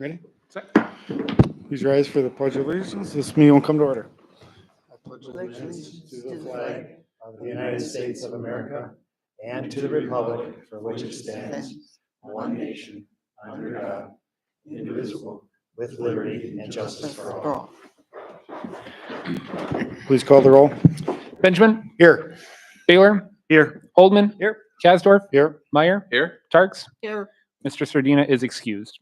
Ready? Set. Please rise for the Pledge of Allegiance. This meeting will come to order. I pledge allegiance to the flag of the United States of America and to the republic for which it stands, one nation, under God, indivisible, with liberty and justice for all. Please call the roll. Benjamin, Here. Baylor, Here. Oldman, Here. Kasdorf, Here. Meyer, Here. Tarks. Here. Mr. Sardina is excused.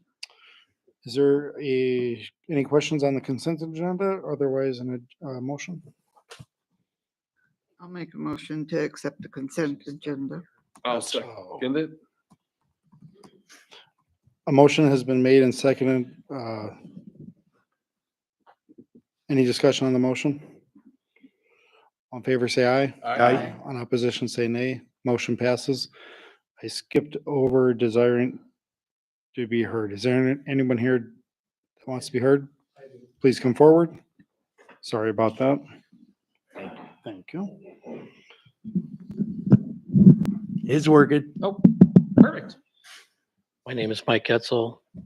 Is there any questions on the consent agenda? Otherwise, a motion? I'll make a motion to accept the consent agenda. I'll second it. A motion has been made and seconded. Any discussion on the motion? On favor, say aye. Aye. On opposition, say nay. Motion passes. I skipped over desiring to be heard. Is there anyone here that wants to be heard? Please come forward. Sorry about that. Thank you. It's working. Perfect. My name is Mike Etzel. Do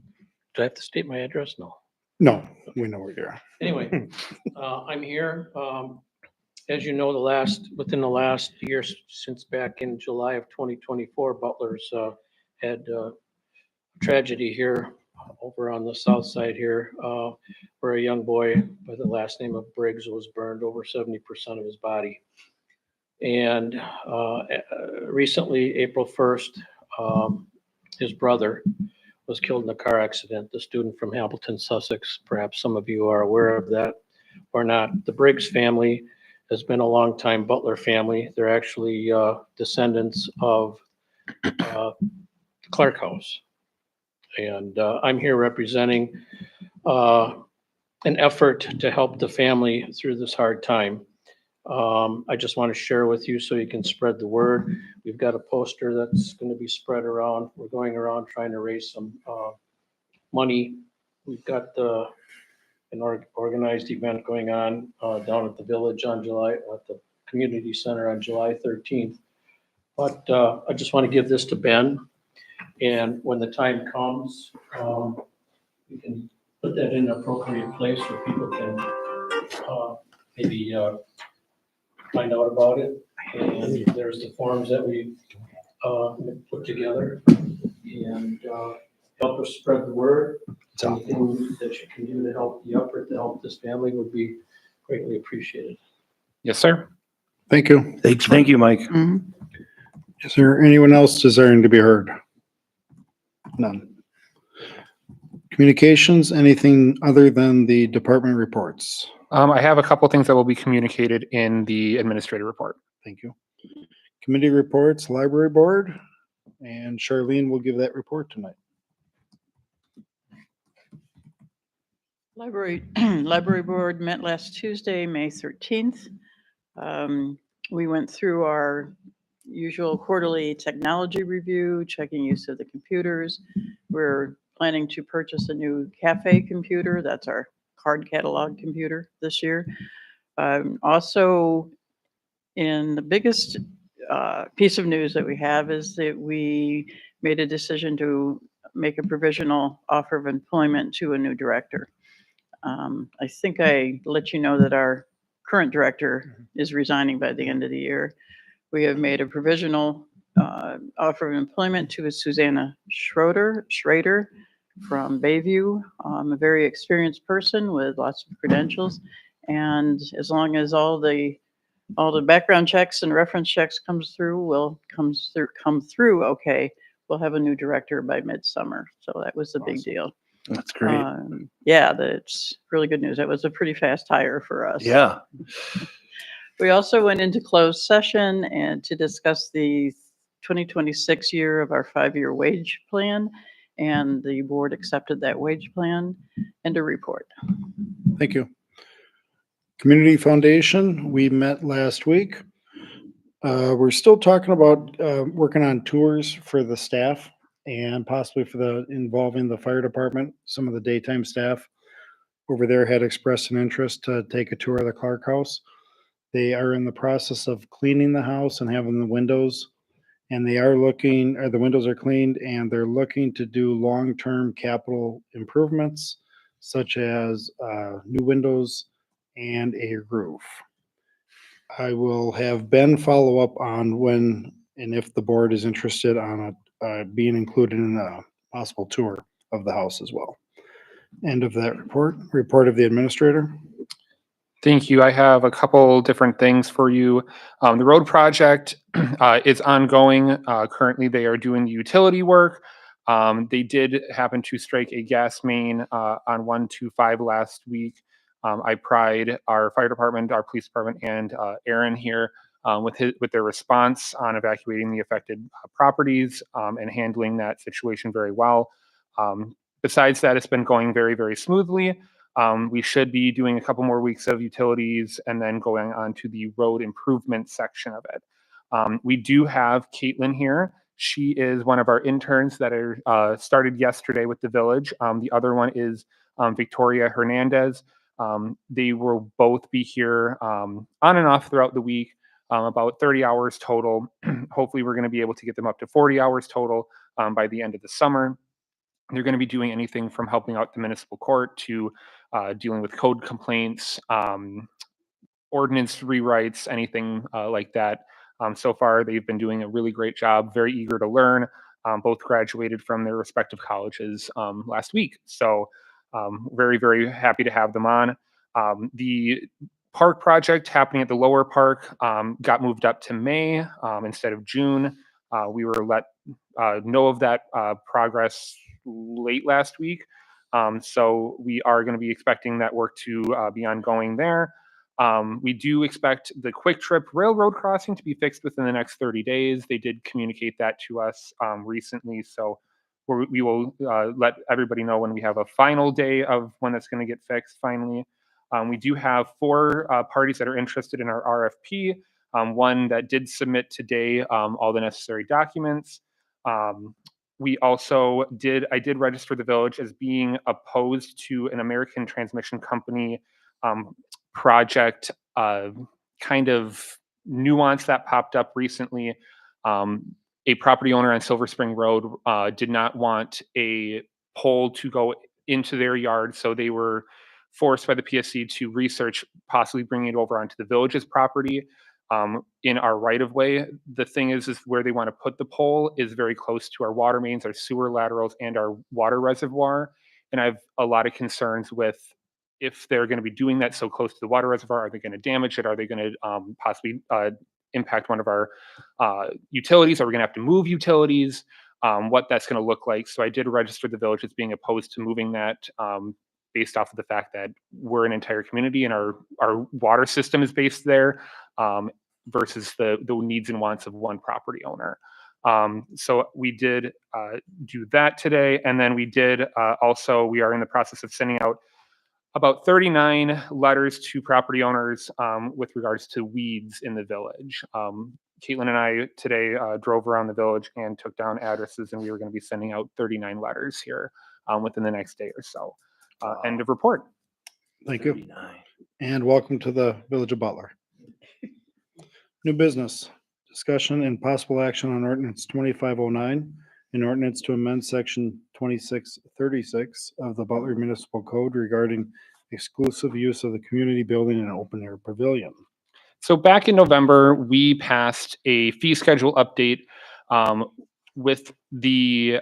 I have to state my address? No. No, we know where you are. Anyway, I'm here. As you know, within the last year, since back in July of 2024, Butler's had tragedy here over on the south side here, where a young boy by the last name of Briggs was burned over 70% of his body. And recently, April 1st, his brother was killed in a car accident, the student from Hamilton, Sussex. Perhaps some of you are aware of that or not. The Briggs family has been a long-time Butler family. They're actually descendants of Clark House. And I'm here representing an effort to help the family through this hard time. I just want to share with you so you can spread the word. We've got a poster that's going to be spread around. We're going around trying to raise some money. We've got an organized event going on down at the village at the community center on July 13th. But I just want to give this to Ben. And when the time comes, we can put that in an appropriate place where people can maybe find out about it. And there's the forms that we put together and help us spread the word. Anything that you can do to help the effort, to help this family would be greatly appreciated. Yes, sir. Thank you. Thank you, Mike. Is there anyone else desiring to be heard? None. Communications, anything other than the department reports? I have a couple things that will be communicated in the administrative report. Thank you. Committee reports, library board, and Charlene will give that report tonight. Library Board met last Tuesday, May 13th. We went through our usual quarterly technology review, checking use of the computers. We're planning to purchase a new cafe computer. That's our card catalog computer this year. Also, in the biggest piece of news that we have is that we made a decision to make a provisional offer of employment to a new director. I think I let you know that our current director is resigning by the end of the year. We have made a provisional offer of employment to Susanna Schrader from Bayview. A very experienced person with lots of credentials. And as long as all the background checks and reference checks come through okay, we'll have a new director by midsummer. So that was a big deal. That's great. Yeah, that's really good news. That was a pretty fast hire for us. Yeah. We also went into closed session and to discuss the 2026 year of our 5-year wage plan, and the board accepted that wage plan and a report. Thank you. Community Foundation, we met last week. We're still talking about working on tours for the staff and possibly for involving the fire department. Some of the daytime staff over there had expressed an interest to take a tour of the Clark House. They are in the process of cleaning the house and having the windows And they are looking, or the windows are cleaned, and they're looking to do long-term capital improvements such as new windows and a roof. I will have Ben follow up on when and if the board is interested on being included in a possible tour of the house as well. End of that report. Report of the administrator. Thank you. I have a couple different things for you. The road project is ongoing. Currently, they are doing the utility work. They did happen to strike a gas main on 125 last week. I pride our fire department, our police department, and Aaron here with their response on evacuating the affected properties and handling that situation very well. Besides that, it's been going very, very smoothly. We should be doing a couple more weeks of utilities and then going on to the road improvement section of it. We do have Caitlin here. She is one of our interns that are started yesterday with the village. The other one is Victoria Hernandez. They will both be here on and off throughout the week, about 30 hours total. Hopefully, we're going to be able to get them up to 40 hours total by the end of the summer. They're going to be doing anything from helping out the municipal court to dealing with code complaints, ordinance rewrites, anything like that. So far, they've been doing a really great job, very eager to learn. Both graduated from their respective colleges last week. So very, very happy to have them on. The park project happening at the lower park got moved up to May instead of June. We were let know of that progress late last week. So we are going to be expecting that work to be ongoing there. We do expect the Quick Trip railroad crossing to be fixed within the next 30 days. They did communicate that to us recently. So we will let everybody know when we have a final day of when that's going to get fixed finally. We do have 4 parties that are interested in our RFP. One that did submit today all the necessary documents. We also I did register the village as being opposed to an American Transmission Company project, kind of nuance that popped up recently. A property owner on Silver Spring Road did not want a pole to go into their yard, so they were forced by the PSC to research possibly bringing it over onto the village's property. In our right of way. The thing is where they want to put the pole is very close to our water mains, our sewer laterals, and our water reservoir. And I have a lot of concerns with if they're going to be doing that so close to the water reservoir. Are they going to damage it? Are they going to possibly impact one of our utilities? Are we going to have to move utilities? What that's going to look like. So I did register the village as being opposed to moving that based off of the fact that we're an entire community and our water system is based there. Versus the needs and wants of one property owner. So we did do that today. And then we did we are in the process of sending out about 39 letters to property owners with regards to weeds in the village. Caitlin and I today drove around the village and took down addresses, and we were going to be sending out 39 letters here within the next day or so. End of report. Thank you. And welcome to the Village of Butler. New business, discussion and possible action on ordinance 2509, an ordinance to amend section 2636 of the Butler Municipal Code regarding exclusive use of the community building and open air pavilion. So back in November, we passed a fee schedule update with the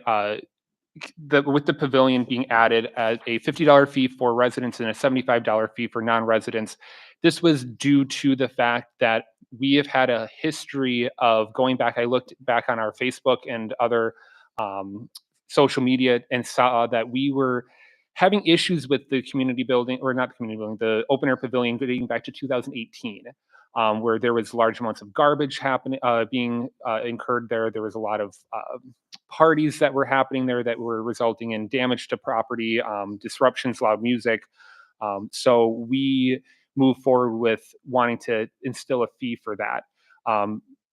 pavilion being added as a $50 fee for residents and a $75 fee for non-residents. This was due to the fact that we have had a history of going back. I looked back on our Facebook and other social media and saw that we were having issues with the community building, or not the community building, the open air pavilion dating back to 2018. Where there was large amounts of garbage being incurred there. There was a lot of parties that were happening there that were resulting in damage to property, disruptions, loud music. So we moved forward with wanting to instill a fee for that.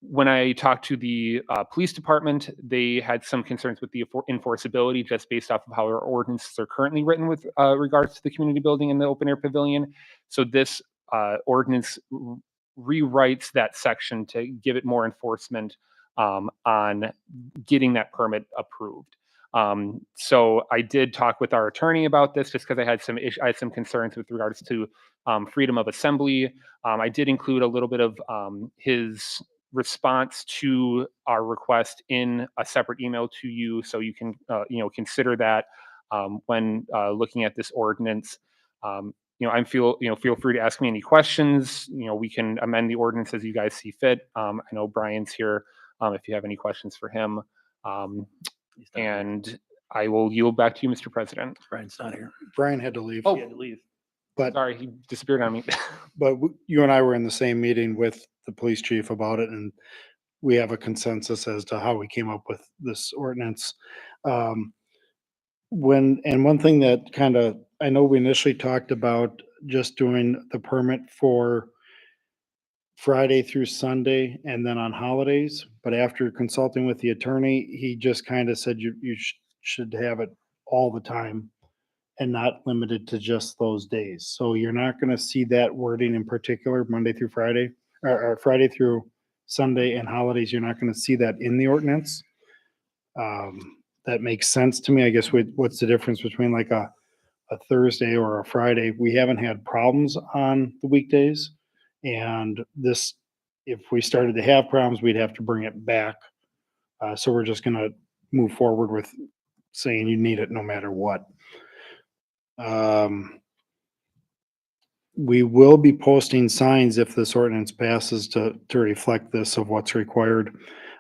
When I talked to the police department, they had some concerns with the enforceability just based off of how our ordinances are currently written with regards to the community building and the open air pavilion. So this ordinance rewrites that section to give it more enforcement on getting that permit approved. So I did talk with our attorney about this just because I had some concerns with regards to freedom of assembly. I did include a little bit of his response to our request in a separate email to you, so you can consider that when looking at this ordinance. Feel free to ask me any questions. We can amend the ordinance as you guys see fit. I know Brian's here if you have any questions for him. And I will yield back to you, Mr. President. Brian's not here. Brian had to leave. Oh. He had to leave. But Sorry, he disappeared on me. you and I were in the same meeting with the police chief about it, and we have a consensus as to how we came up with this ordinance. One thing that kind of, I know we initially talked about just doing the permit for Friday through Sunday and then on holidays, but after consulting with the attorney, he just kind of said you should have it all the time and not limited to just those days. So you're not going to see that wording in particular, Monday through Friday, or Friday through Sunday and holidays. You're not going to see that in the ordinance. That makes sense to me. I guess what's the difference between like a Thursday or a Friday? We haven't had problems on the weekdays. And this, if we started to have problems, we'd have to bring it back. So we're just going to move forward with saying you need it no matter what. We will be posting signs if this ordinance passes to reflect this of what's required.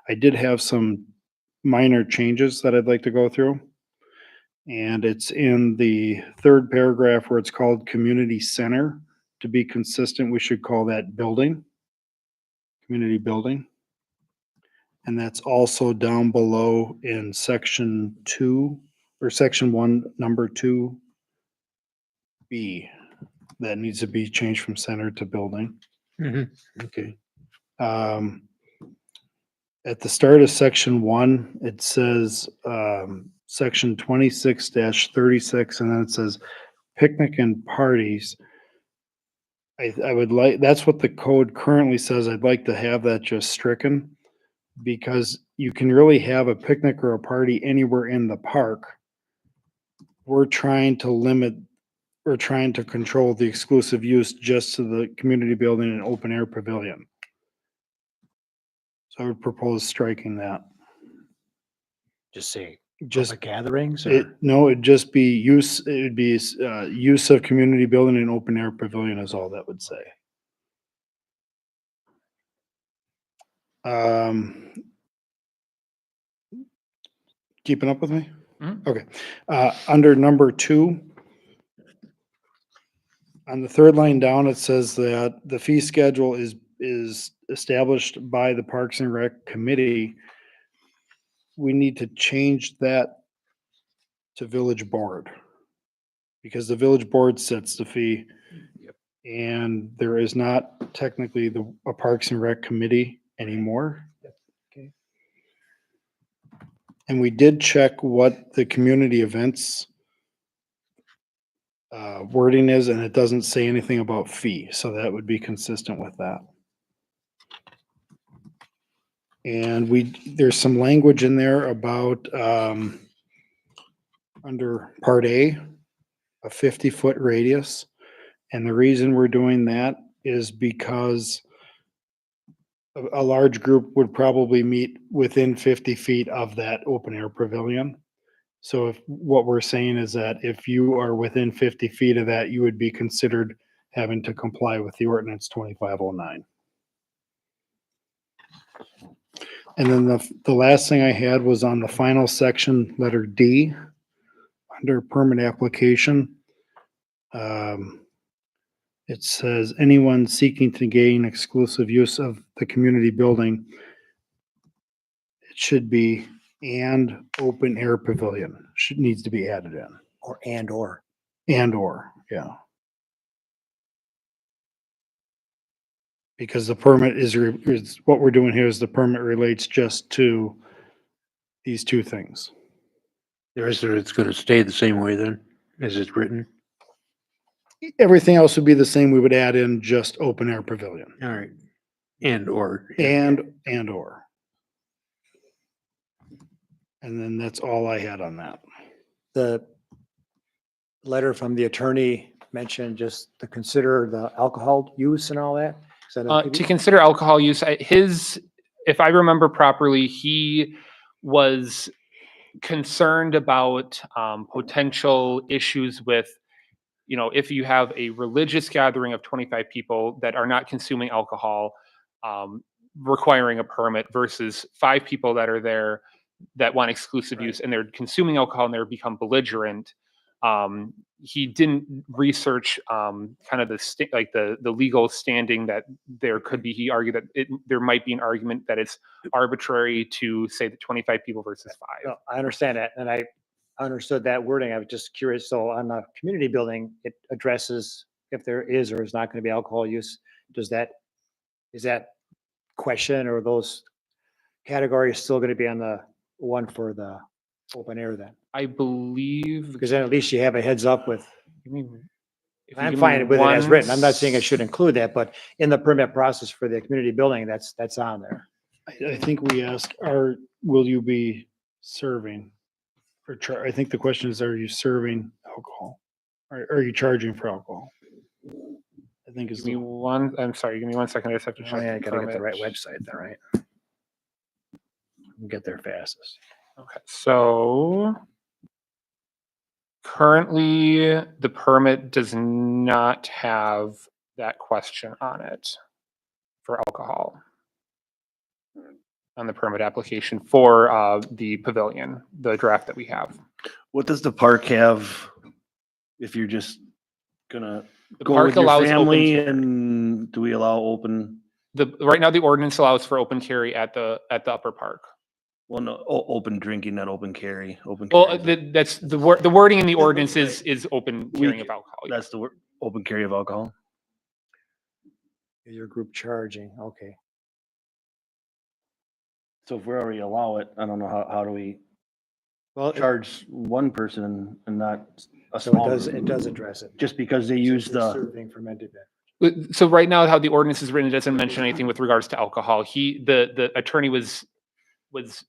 I did have some minor changes that I'd like to go through. And it's in the third paragraph where it's called community center. To be consistent, we should call that building, community building. And that's also down below in section 2 or section 1, number 2B. That needs to be changed from center to building. Okay. At the start of section 1, it says section 26-36, and then it says picnic and parties. I would like, that's what the code currently says. I'd like to have that just stricken because you can really have a picnic or a party anywhere in the park. We're trying to control the exclusive use just to the community building and open air pavilion. So I would propose striking that. Just say Just public gatherings or? no, it'd just be use, it would be use of community building and open air pavilion is all that would say. Keeping up with me? Mhm. Okay. Under number 2, on the third line down, it says that the fee schedule is established by the Parks and Rec Committee. We need to change that to village board. Because the village board sets the fee. Yep. And there is not technically a Parks and Rec Committee anymore. Okay. And we did check what the community events wording is, and it doesn't say anything about fee, so that would be consistent with that. And there's some language in there about under Part A, a 50-foot radius. And the reason we're doing that is because a large group would probably meet within 50 feet of that open air pavilion. So if what we're saying is that if you are within 50 feet of that, you would be considered having to comply with the ordinance 2509. And then the last thing I had was on the final section, letter D, under permit application. It says anyone seeking to gain exclusive use of the community building, it should be and open air pavilion needs to be added in. Or and or. Yeah. Because the permit is what we're doing here is the permit relates just to these two things. The rest of it's gonna stay the same way then, as it's written? Everything else would be the same. We would add in just open air pavilion All right. And or. and or. And then that's all I had on that. The letter from the attorney mentioned just to consider the alcohol use and all that. Is that a- To consider alcohol use, if I remember properly, he was concerned about potential issues with, if you have a religious gathering of 25 people that are not consuming alcohol, um, requiring a permit versus 5 people that are there that want exclusive use and they're consuming alcohol and they're become belligerent. He didn't research kind of the legal standing that there could be. He argued that there might be an argument that it's arbitrary to say that 25 people versus 5. No, I understand that, and I understood that wording. I was just curious. So on the community building, it addresses if there is or is not going to be alcohol use. Is that question or those categories still going to be on the one for the open air then? I believe. Because then at least you have a heads up with, Give me- if you I'm give me fine with it as one written. I'm not saying it should include that, but in the permit process for the community building, that's on there. I think we asked, will you be serving? I think the question is, are you serving alcohol? Or are you charging for alcohol? I think is Give me one. I'm sorry. Give me 1 second. I just have to Oh, check. yeah, I the gotta get the permit. right website then, right? Get there fastest. Okay, so currently the permit does not have that question on it for alcohol on the permit application for the pavilion, the draft that we have. What does the park have if you're just gonna The go park with your allows open family carry. and do we allow open? Right now the ordinance allows for open carry at the upper park. Well, no, open drinking, not open carry. Open Well, carry. that's the wording in the ordinance is open carrying of alcohol. Yeah. That's the word, open carry of alcohol. Your group charging, okay. So if we already allow it, I don't know, how do we Well, charge one person and not a so small it group? does address it. Just because they use They're the, Serving fermented beverage. So right now, how the ordinance is written, it doesn't mention anything with regards to alcohol. The attorney was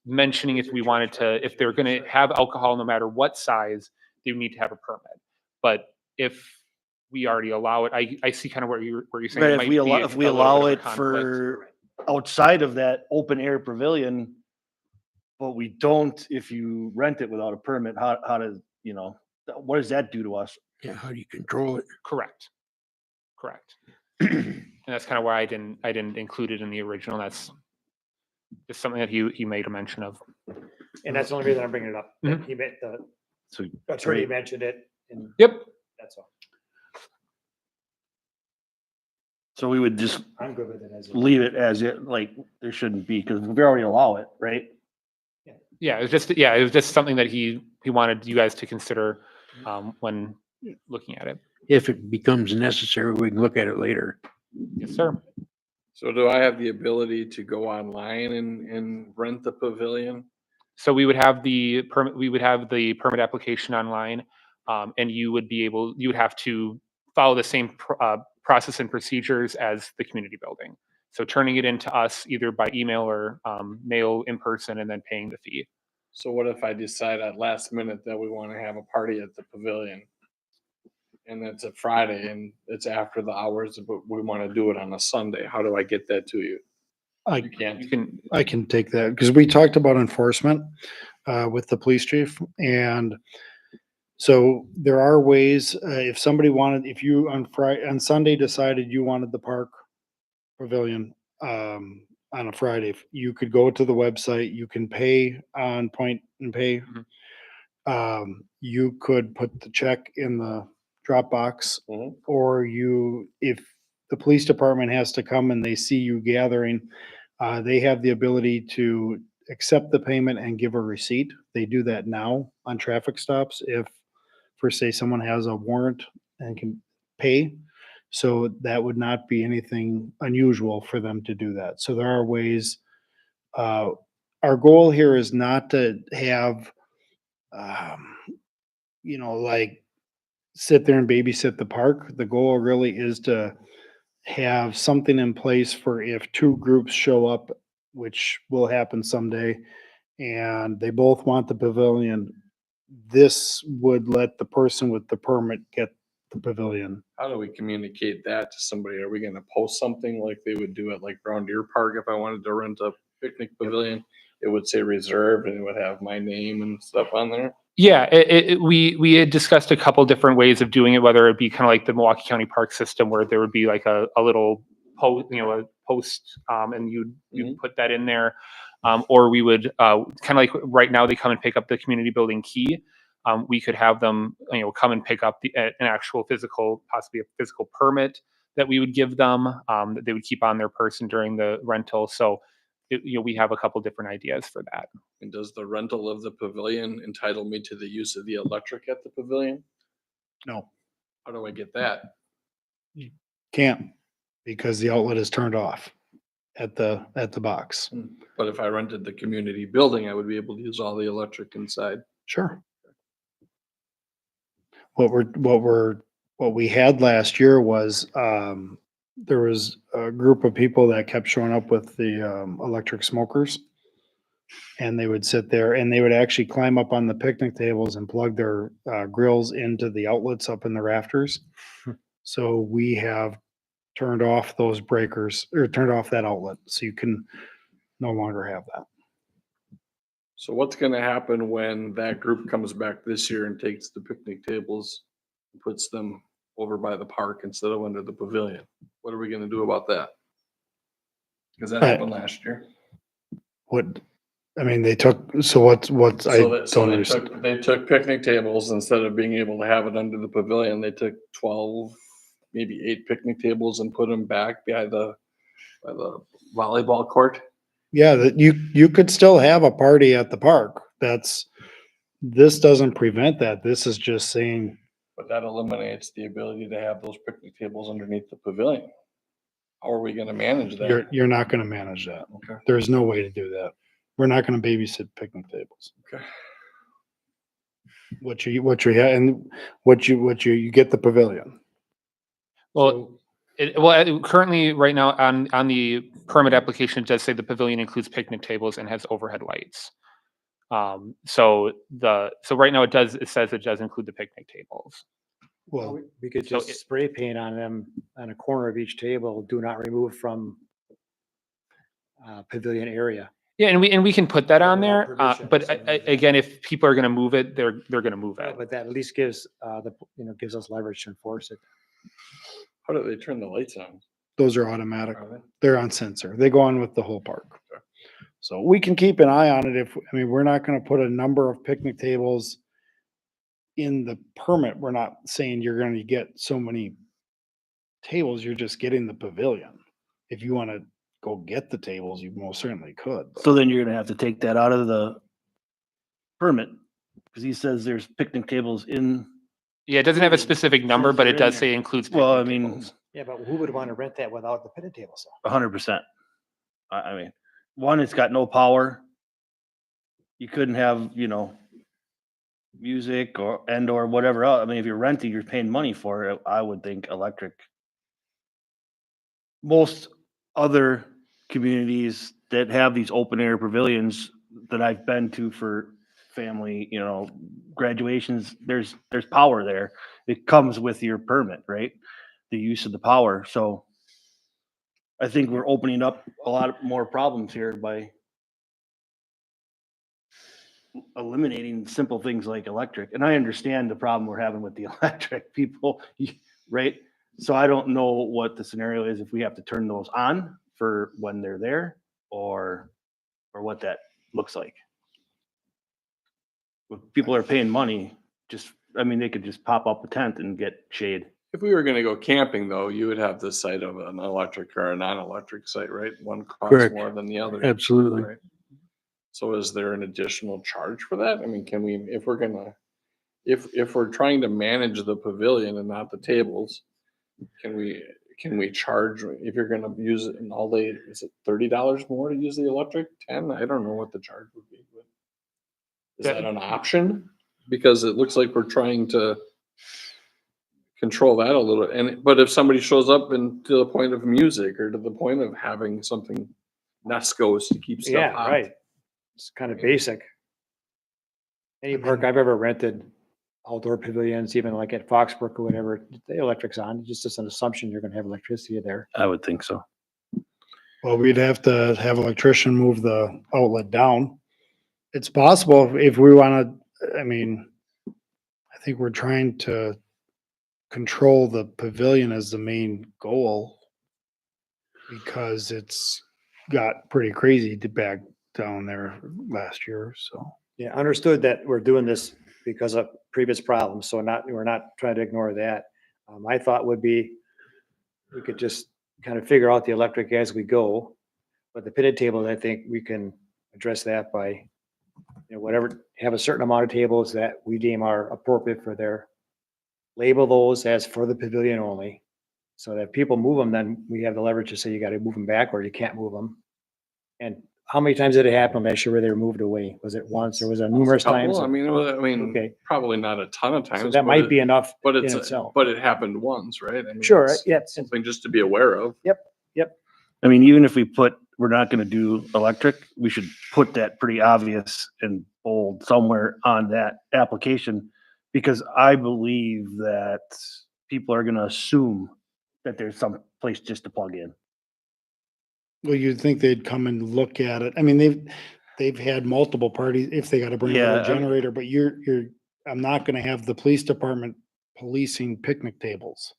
mentioning if we wanted to, if they're gonna have alcohol, no matter what size, they would need to have a permit. But if we already allow it, I see kind of where you're saying. right, it if might we be allow, a if we little allow bit of a it conflict. for outside of that open air pavilion, but we don't, if you rent it without a permit, how does, what does that do to us? Yeah, how do you control it? Correct. And that's kind of why I didn't include it in the original. That's just something that he made a mention of. And that's the only reason I'm bringing it up. Mhm. He meant, the So attorney great. mentioned it, and Yep. that's all. So we would just I'm good with it as. leave it as it, like, there shouldn't be, because we already allow it, right? Yeah, it was just something that he wanted you guys to consider when looking at it. If it becomes necessary, we can look at it later. Yes, sir. So do I have the ability to go online and rent the pavilion? So we would have the permit application online, and you would have to follow the same process and procedures as the community building. So turning it into us either by email or mail in person, and then paying the fee. So what if I decide at last minute that we want to have a party at the pavilion? And it's a Friday and it's after the hours, but we want to do it on a Sunday. How do I get that to you? You can't. You can. I can take that because we talked about enforcement with the police chief. And so there are ways, if somebody wanted, if you on Sunday decided you wanted the park pavilion on a Friday, you could go to the website, you can pay on point and pay. You could put the check in the Dropbox, Mhm. or if the police department has to come and they see you gathering, they have the ability to accept the payment and give a receipt. They do that now on traffic stops if, for say, someone has a warrant and can pay. So that would not be anything unusual for them to do that. So there are ways. Our goal here is not to have, like sit there and babysit the park. The goal really is to have something in place for if two groups show up, which will happen someday, and they both want the pavilion. This would let the person with the permit get the pavilion. How do we communicate that to somebody? Are we gonna post something like they would do at like Brown Deer Park if I wanted to rent a picnic pavilion? It would say reserved and it would have my name and stuff on there. Yeah, we had discussed a couple different ways of doing it, whether it be kind of like the Milwaukee County Park system where there would be like a little post, a post, and you'd put that in there. Or we would kind of like right now they come and pick up the community building key. We could have them, come and pick up an actual physical, possibly a physical permit that we would give them, that they would keep on their person during the rental. So, we have a couple different ideas for that. And does the rental of the pavilion entitle me to the use of the electric at the pavilion? No, How do I get that? can't, because the outlet is turned off at the box. But if I rented the community building, I would be able to use all the electric inside. Sure. What we had last year was, there was a group of people that kept showing up with the, electric smokers. And they would sit there and they would actually climb up on the picnic tables and plug their, grills into the outlets up in the rafters. So we have turned off those breakers, or turned off that outlet, so you can no longer have that. So what's gonna happen when that group comes back this year and takes the picnic tables, and puts them over by the park instead of under the pavilion? What are we gonna do about that? Cause that happened last year. What, I mean, they took, so what's, I So don't they understand. they took picnic tables, instead of being able to have it under the pavilion, they took 12, maybe 8 picnic tables and put them back by the volleyball court. Yeah, that you could still have a party at the park. This doesn't prevent that. This is just saying, But that eliminates the ability to have those picnic tables underneath the pavilion. How are we gonna manage that? you're not gonna manage that. Okay. There's no way to do that. We're not gonna babysit picnic tables. Okay. What you have, and you get the pavilion. Well, currently, right now, on the permit application, it does say the pavilion includes picnic tables and has overhead lights. So right now it says it does include the picnic tables. Well, We could So just spray paint on them on a corner of each table, do not remove from pavilion area. Yeah, and we can put that on Without there, permission, but something like that. again, if people are gonna move it, they're gonna move it. But that at least gives, gives us leverage to enforce it. How do they turn the lights on? those are automatic. Are they? They're on sensor. They go on with the whole park. So we can keep an eye on it we're not gonna put a number of picnic tables in the permit. We're not saying you're gonna get so many tables, you're just getting the pavilion. If you wanna go get the tables, you most certainly could. but- So then you're gonna have to take that out of the permit, because he says there's picnic tables in, Yeah, it doesn't have a specific number, Says but they're it in does there. say includes well, I picnic mean, tables. Yeah, but who would want to rent that without the picnic tables? 100%. I mean, one, it's got no power. You couldn't have, music or whatever else. I mean, if you're renting, you're paying money for it. I would think electric. Most other communities that have these open air pavilions that I've been to for family, graduations, there's power there. It comes with your permit, right? The use of the power. So I think we're opening up a lot more problems here by eliminating simple things like electric. And I understand the problem we're having with the electric people, right? So I don't know what the scenario is, if we have to turn those on for when they're there or what that looks like. If people are paying money, they could just pop up a tent and get shade. If we were gonna go camping though, you would have the site of an electric or a non-electric site, right? One costs Correct. more than the other. Absolutely. Right. So is there an additional charge for that? I mean, can we, if we're trying to manage the pavilion and not the tables, can we charge, if you're gonna use it in all day, is it $30 more to use the electric? 10? I don't know what the charge would be. But is that an option? Because it looks like we're trying to control that a little. But if somebody shows up and to the point of music or to the point of having something Nesco's to keep stuff Yeah, hot. right. It's kind of basic. Any park I've ever rented, outdoor pavilions, even like at Foxbrook or whatever, the electric's on. It's just an assumption you're gonna have electricity there. I would think so. Well, we'd have to have electrician move the outlet down. It's possible if we wanna, I mean, I think we're trying to control the pavilion as the main goal because it's got pretty crazy to back down there last year, so. Yeah, understood that we're doing this because of previous problems, so we're not trying to ignore that. My thought would be, we could just kind of figure out the electric as we go. But the pitted tables, I think we can address that by, whatever, have a certain amount of tables that we deem are appropriate for their, label those as for the pavilion only. So that if people move them, then we have the leverage to say you gotta move them back or you can't move them. And how many times did it happen last year where they were moved away? Was it once or was it numerous times? I mean, Okay. probably not a ton of times. So that might be enough But in it's, itself. but it happened once, right? I mean, Sure, it's yeah. something just to be aware of. I mean, even if we're not gonna do electric, we should put that pretty obvious and bold somewhere on that application. Because I believe that people are gonna assume that there's some place just to plug in. Well, you'd think they'd come and look at it. I mean, they've had multiple parties if they gotta bring Yeah, a I mean- generator, but I'm not gonna have the police department policing picnic tables.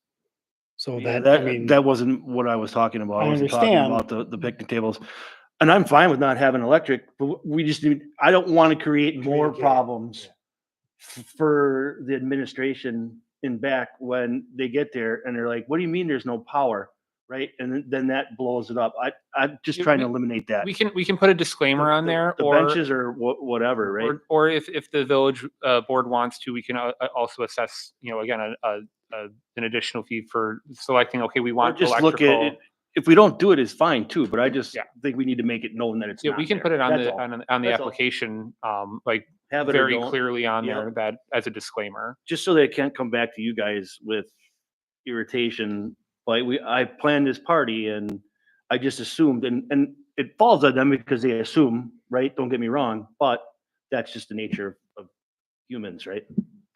So Yeah, that, I mean, that wasn't what I was talking about. I I wasn't talking understand. about the picnic tables. And I'm fine with not having electric, but we just need, I don't want to create more Communicate. problems for the administration in back when they get there and they're like, what do you mean there's no power? Right? And then that blows it up. I'm just Yeah, trying to eliminate that. We can put a disclaimer on there, The or benches or whatever, right? or if the village board wants to, we can also assess, again, an additional fee for selecting, okay, we Or want just look at electrical. it. If we don't do it, it's fine too, but I just Yeah. think we need to make it known that it's Yeah, not we can there. put it on That's the, all. on the That's all. application, like Have it or very don't. clearly on Yep. there that as a disclaimer. Just so they can't come back to you guys with irritation. Like I planned this party and I just assumed, and it falls on them because they assume, right? Don't get me wrong, but that's just the nature of humans, right?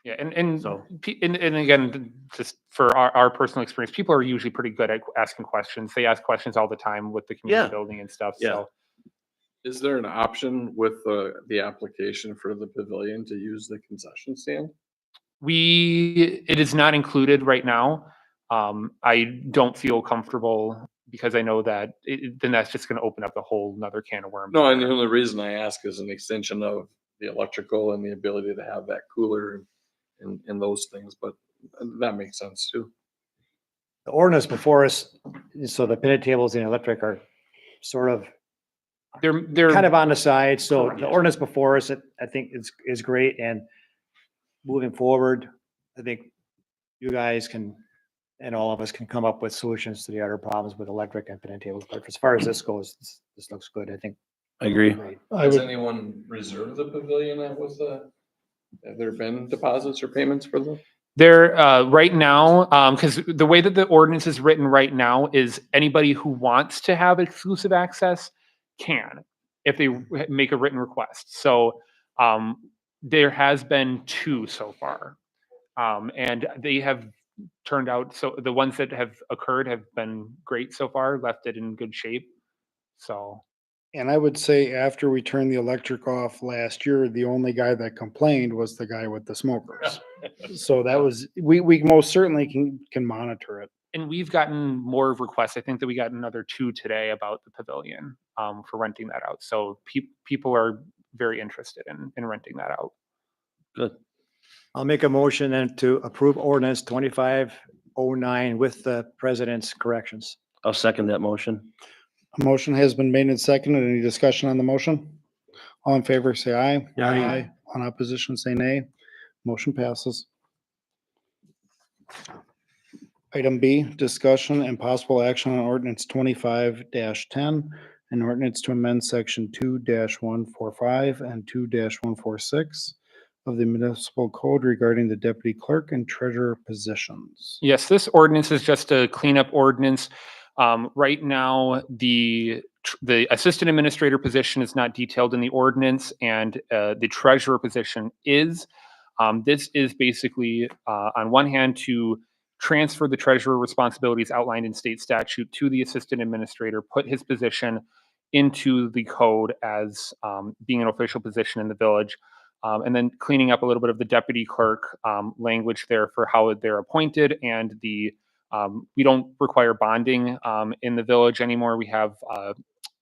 Yeah, and So- and again, just for our personal experience, people are usually pretty good at asking questions. They ask questions all the time with the community Yeah. building and stuff. Yeah. So Is there an option with the application for the pavilion to use the concession stand? it is not included right now. I don't feel comfortable because I know that then that's just going to open up a whole nother can of worms. No, and the only reason I ask is an extension of the electrical and the ability to have that cooler and those things, but that makes sense too. The ordinance before us, so the pitted tables and electric are sort of They're kind of on the side. So Correct. the ordinance before us, I think is great. And moving forward, I think you guys can, and all of us can come up with solutions to the other problems with electric and pitted tables. But as far as this goes, this looks good. I think. I agree. Great. I Has would, anyone reserved the pavilion that was have there been deposits or payments for them? There, right now, because the way that the ordinance is written right now is anybody who wants to have exclusive access can, if they make a written request. So, there has been 2 so far. And they have turned out, so the ones that have occurred have been great so far, left it in good shape. So, and I would say after we turned the electric off last year, the only guy that complained was the guy with the smokers. So that was, we most certainly can monitor it. and we've gotten more requests. I think that we got another 2 today about the pavilion, for renting that out. So people are very interested in renting that out. Good. I'll make a motion then to approve ordinance 2509 with the president's corrections. I'll second that motion. A motion has been made and seconded. Any discussion on the motion? All in favor, say aye. Aye. On opposition, say nay. Motion passes. Item B, discussion and possible action on ordinance 25-10, an ordinance to amend section 2-145 and 2-146 of the municipal code regarding the deputy clerk and treasurer positions. Yes, this ordinance is just a cleanup ordinance. Right now, the the assistant administrator position is not detailed in the ordinance, and the treasurer position is. This is basically, on one hand, to transfer the treasurer responsibilities outlined in state statute to the assistant administrator, put his position into the code as being an official position in the village, and then cleaning up a little bit of the deputy clerk language there for how they're appointed, and we don't require bonding in the village anymore. We have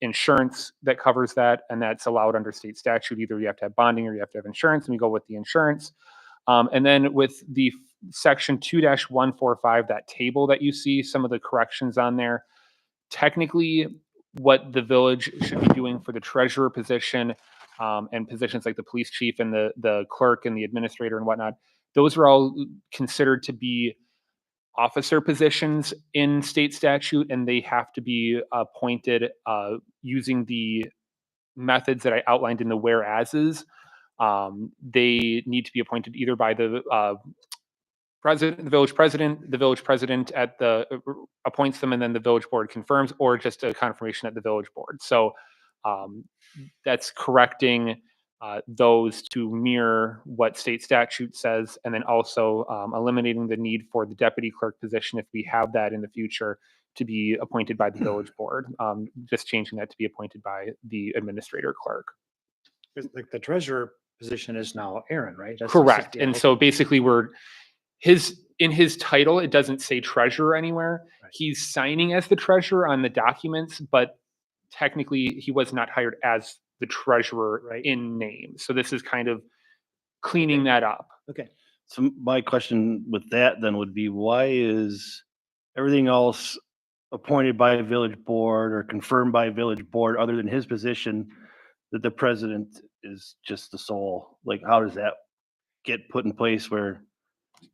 insurance that covers that, and that's allowed under state statute. Either you have to have bonding or you have to have insurance, and we go with the insurance. And then with the section 2-145, that table that you see, some of the corrections on there, technically what the village should be doing for the treasurer position and positions like the police chief and the clerk and the administrator and whatnot, those are all considered to be officer positions in state statute, and they have to be appointed using the methods that I outlined in the whereases. They need to be appointed either by the president, the village president at the appoints them, and then the village board confirms, or just a confirmation at the village board. So that's correcting those to mirror what state statute says, and then also eliminating the need for the deputy clerk position, if we have that in the future, to be appointed by the village board. Just changing that to be appointed by the administrator clerk. Like the treasurer position is now Aaron, right? That's Correct. yeah, And okay. so basically in his title, it doesn't say treasurer anywhere. Right. He's signing as the treasurer on the documents, but technically he was not hired as the treasurer Right. in name. So this is kind of cleaning that up. Okay. So my question with that then would be, why is everything else appointed by a village board or confirmed by a village board other than his position, that the president is just the sole? Like, how does that get put in place where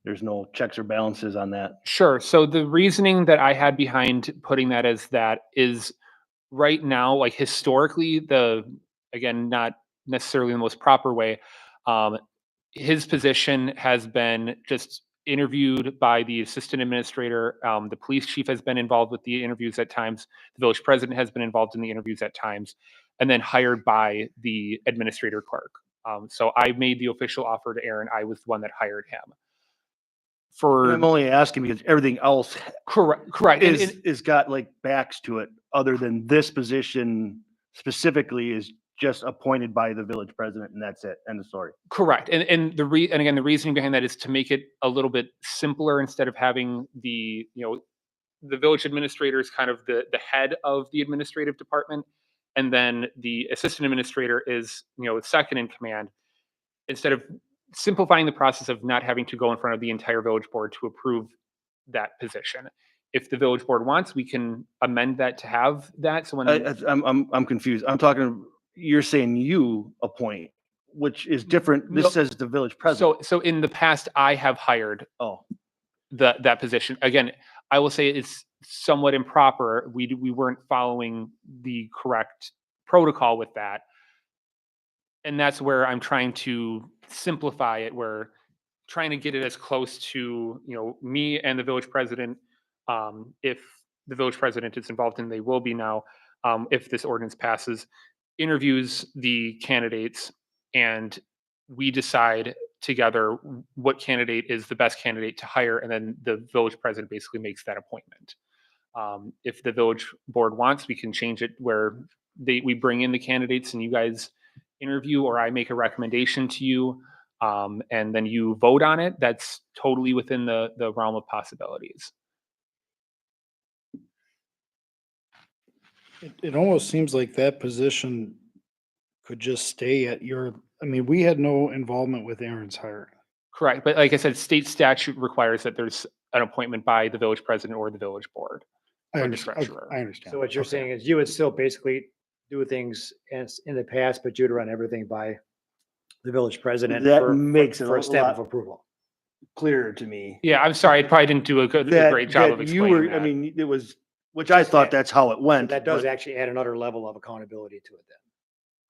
there's no checks or balances on that? Sure. So the reasoning that I had behind putting that as that is, right now, like historically, again, not necessarily the most proper way, his position has been just interviewed by the assistant administrator. The police chief has been involved with the interviews at times. The village president has been involved in the interviews at times, and then hired by the administrator clerk. So I made the official offer to Aaron. I was the one that hired him. I'm only asking because everything else Correct. is got like backs to it, other than this position specifically is just appointed by the village president, and that's it. End of story. Correct. And again, the reasoning behind that is to make it a little bit simpler. Instead of having the village administrator is kind of the head of the administrative department, and then the assistant administrator is second in command. Instead of simplifying the process of not having to go in front of the entire village board to approve that position. If the village board wants, we can amend that to have that. So when I'm confused. I'm talking, you're saying you appoint, which is different. This No. says the village president. so in the past, I have hired Oh, that position. Again, I will say it's somewhat improper. We weren't following the correct protocol with that. And that's where I'm trying to simplify it, where trying to get it as close to, me and the village president, if the village president is involved, and they will be now, if this ordinance passes, interviews the candidates, and we decide together what candidate is the best candidate to hire, and then the village president basically makes that appointment. If the village board wants, we can change it where we bring in the candidates and you guys interview, or I make a recommendation to you, and then you vote on it. That's totally within the realm of possibilities. It almost seems like that position could just stay at we had no involvement with Aaron's hiring. Correct. But like I said, state statute requires that there's an appointment by the village president or the village board. I Or the understand. treasurer. I understand. So what you're Okay. saying is you would still basically do things as in the past, but you'd run everything by the village president That for makes it for a a stamp lot- of approval. clearer to me. Yeah, I'm sorry. I probably didn't do a great job of that explaining that. I mean, it was, which I thought that's how it So went. that does but- actually add another level of accountability to it then.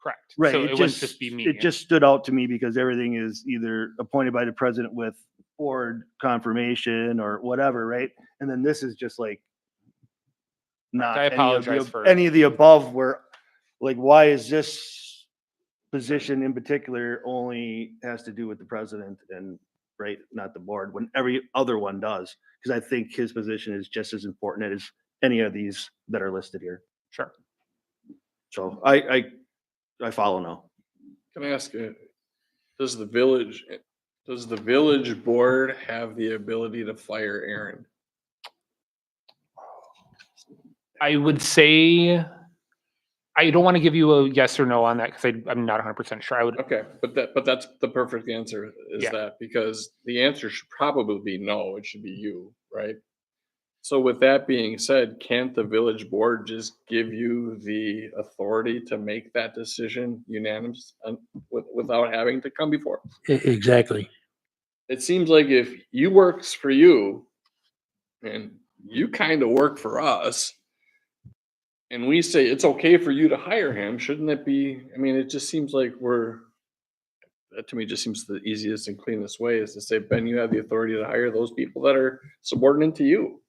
Correct. Right. So It wouldn't just, be me. it just stood out to me because everything is either appointed by the president with board confirmation or whatever, right? And then this is just like not I apologize for- any of the above where, like, why is this position in particular only has to do with the president and, right, not the board, when every other one does? Because I think his position is just as important as any of these that are listed here. Sure. So I follow now. Can I ask, does the village board have the ability to fire Aaron? I would say, I don't want to give you a yes or no on that because I'm not 100% sure. I would, Okay, but that's the perfect answer, is Yeah. that, because the answer should probably be no, it should be you, right? So with that being said, can't the village board just give you the authority to make that decision unanimous without having to come before? Exactly. It seems like if you works for you and you kind of work for us, and we say it's okay for you to hire him, shouldn't it be? I mean, it just seems like that to me just seems the easiest and cleanest way is to say, Ben, you have the authority to hire those people that are subordinate to you.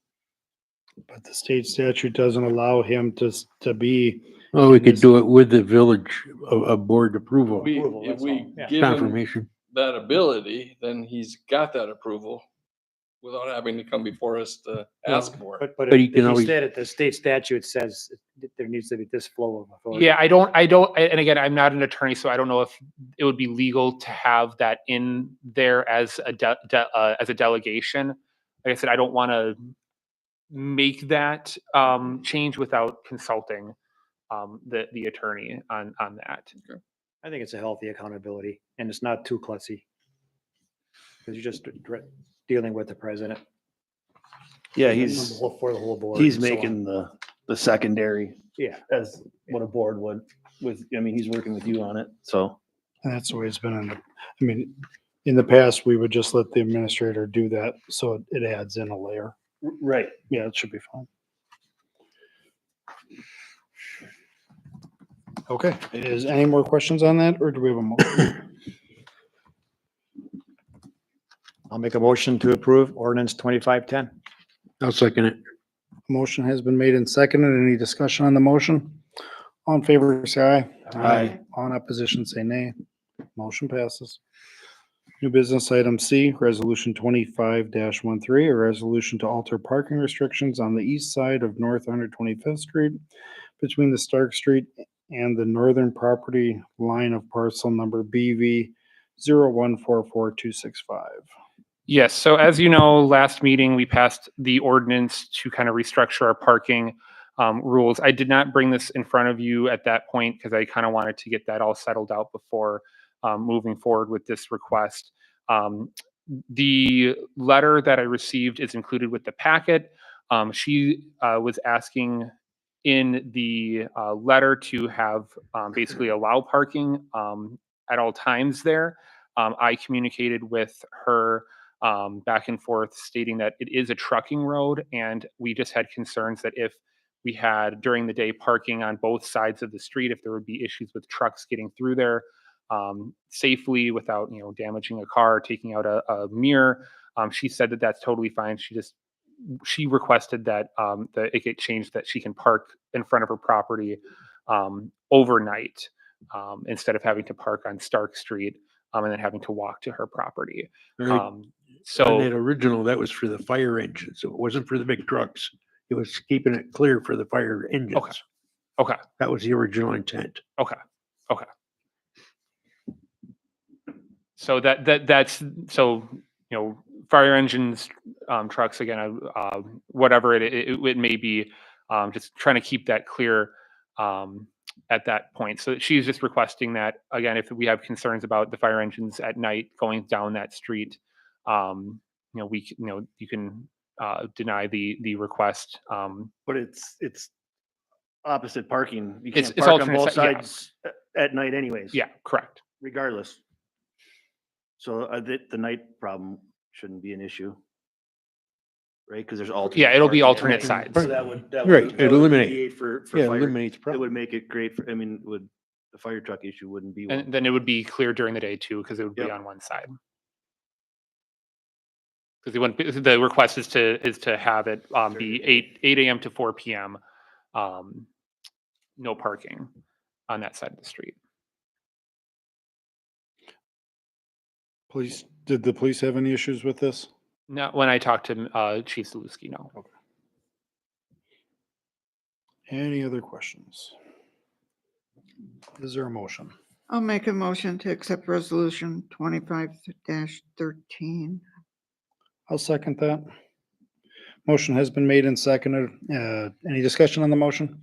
But the state statute doesn't allow him to be. Well, we could do it with the village, a board approval, Approval, If that's we all, yeah. give him confirmation. that ability, then he's got that approval without having to come before us to ask for it. But But you if can he always- said it, the state statute says there needs to be this flow of authority. yeah, and again, I'm not an attorney, so I don't know if it would be legal to have that in there as a delegation. Like I said, I don't want to make that change without consulting the attorney on that. I think it's a healthy accountability and it's not too klutzy. Because you're just dealing with the president. Yeah, For the whole board. he's and so on. making the secondary Yeah, as what a board would with, I mean, he's working with you on it, so. And that's the way it's been I mean, in the past, we would just let the administrator do that, so it adds in a layer. Right. Yeah, it should be fine. Okay, is any more questions on that, or do we have a motion? I'll make a motion to approve ordinance 2510. I'll second it. Motion has been made and seconded. Any discussion on the motion? All in favor, say aye. Aye. All in opposition, say nay. Motion passes. New business item C, resolution 25-13, a resolution to alter parking restrictions on the east side of North 125th Street between the Stark Street and the northern property line of parcel number BV 0144265. Yes, so as you know, last meeting, we passed the ordinance to kind of restructure our parking rules. I did not bring this in front of you at that point because I kind of wanted to get that all settled out before moving forward with this request. The letter that I received is included with the packet. She was asking in the letter to have basically allow parking at all times there. I communicated with her back and forth stating that it is a trucking road and we just had concerns that if we had during the day parking on both sides of the street, if there would be issues with trucks getting through there safely without, damaging a car, taking out a mirror. She said that that's totally fine. She requested that that it get changed that she can park in front of her property overnight instead of having to park on Stark Street and then having to walk to her property. Right. On So that original, that was for the fire engine, so it wasn't for the big trucks. It was keeping it clear for the fire engines. okay, That was the original intent. okay. So that's so fire engines, trucks again, whatever it may be, just trying to keep that clear at that point. So she's just requesting that again, if we have concerns about the fire engines at night going down that street, you can deny the request. But it's opposite parking. You It's- can't it's park on alternate both side, yeah. sides at night anyways. Yeah, correct. Regardless. So the night problem shouldn't be an issue. Right? Because there's alternate. Yeah, it'll be parking at alternate night. sides. So that would. Right, that it would eliminate- mediate For Yeah, fire. eliminates It problem. would make it great for, the fire truck issue wouldn't be one. And then it would be clear during the day too, because it would be Yep. on one side. Because the request is to have it be 8 a.m. to 4 p.m. no parking on that side of the street. Police, did the police have any issues with this? Not when I talked to Chief Zaluski, no. Any other questions? Is there a motion? I'll make a motion to accept resolution 25-13. I'll second that. Motion has been made and seconded. Any discussion on the motion?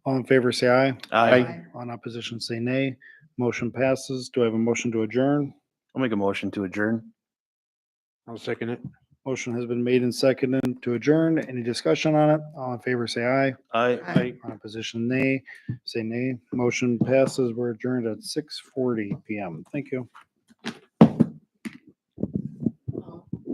All in favor, say aye. Aye. On opposition, say nay. Motion passes. Do I have a motion to adjourn? I'll make a motion to adjourn. I'll second it. Motion has been made and seconded to adjourn. Any discussion on it? All in favor, say aye. Aye. On opposition, nay. Say nay. Motion passes. We're adjourned at 6:40 PM. Thank you.